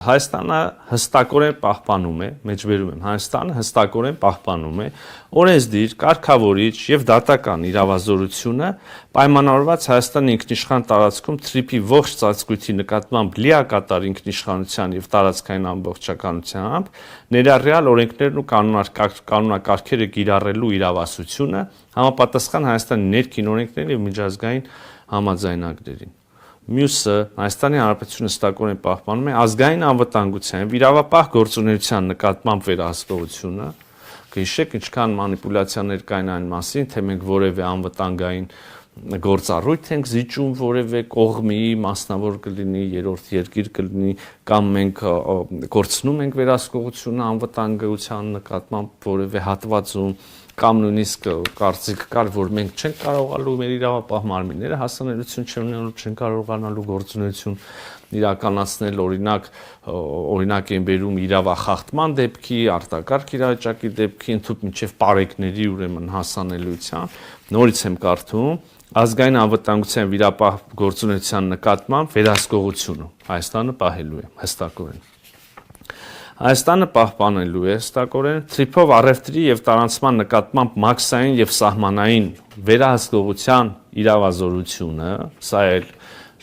Հայաստանը հստակորեն պահպանում է, մեջբերում եմ, Հայաստանը հստակորեն պահպանում է օրենսդիր, կարգավորիչ եւ դատական իրավազորությունը պայմանավորված Հայաստանի ինքնիշխան տարածքում թրիփի ողջ ծածկույթի նկատմամբ լիակատար ինքնիշխանության եւ տարածքային ամբողջականությամբ ներառյալ օրենքներն ու կանոնակարգերը կիրառելու իրավասությունը համապատասխան Հայաստանի ներքին օրենքներին եւ միջազգային համաձայնագրերին։ Մյուսը Հայաստանի Հանրապետությունը հստակորեն պահպանում է ազգային անվտանգության եւ իրավապահ գործունեության նկատմամբ վերահսկողությունը, հիշեք ինչքան մանիպուլյացիաներ կային այն մասին, թե մենք որևէ անվտանգային գործառույթ ենք զիջում որևէ կողմի, մասնավոր կլինի, երրորդ երկիր կլինի, կամ մենք կորցնում ենք վերահսկողությունը անվտանգության նկատմամբ որևէ հատվածում, կամ նույնիսկ կարծիք կար, որ մենք չենք կարողանալու մեր իրավապահ մարմինները հասանելիություն չունենալու, չեն կարողանալու գործունեություն իրականացնել, օրինակ են բերում իրավախախտման դեպքի, արտակարգ իրավիճակի դեպքի, ընդհանուր մինչև պարեկների ուրեմն հասանելիության, նորից եմ կարդում, ազգային անվտանգության իրավապահ գործունեության նկատմամբ վերահսկողությունը Հայաստանը պահելու է հստակորեն։ Հայաստանը պահպանելու է հստակորեն թրիփով առևտրի եւ տարանցման նկատմամբ մաքսային եւ սահմանային վերահսկողության իրավազորությունը, սա էլ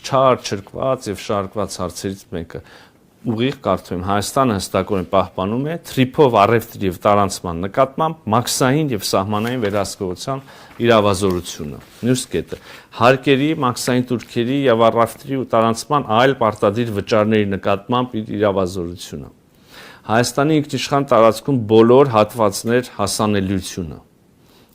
չար, չրկված եւ շարքված հարցերից մեկը։ Ուղիղ կարդում եմ, Հայաստանը հստակորեն պահպանում է թրիփով առևտրի եւ տարանցման նկատմամբ մաքսային եւ սահմանային վերահսկողության իրավազորությունը։ Մյուս կետը հարկերի, մաքսային տուրքերի եւ առևտրի ու տարանցման այլ պարտադիր վճարների նկատմամբ իր իրավազորությունը։ Հայաստանի ինքնիշխան տարածքում բոլոր հատվածներ հասանելիությունը։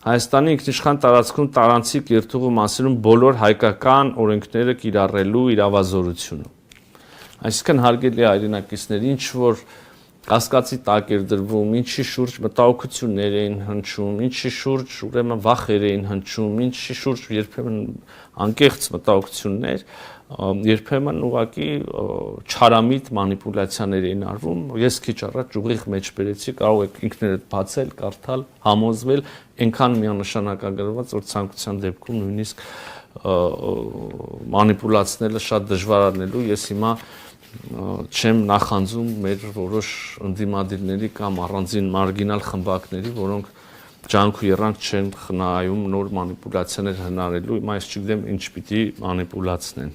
Հայաստանի ինքնիշխան տարածքում տարանցիկ երթուղու մասերում բոլոր հայկական օրենքները կիրառելու իրավազորությունը։ Այսինքն հարգելի հայրենակիցներ, ինչ որ կասկածի տակ էր դրվում, ինչի շուրջ մտահոգություններ էին հնչում, ինչի շուրջ ուրեմն վախեր էին հնչում, ինչի շուրջ երբեմն անկեղծ մտահոգություններ, երբեմն ուղղակի չարամիտ մանիպուլյացիաներ էին արվում։ Ես քիչ առաջ ուղիղ մեջ բերեցի, կարող եք ինքներդ բացել, կարդալ, համոզվել, այնքան միանշանակագրված, որ ցանկության դեպքում նույնիսկ մանիպուլացնելը շատ դժվարանալու։ Ես հիմա չեմ նախանձում մեր որոշ ընդդիմադիրների կամ առանձին մարգինալ խմբակների, որոնք ջանք ու երանք չեն խնայում նոր մանիպուլյացիաներ հնարելու, հիմա ես չգիտեմ ինչ պիտի մանիպուլացնեն։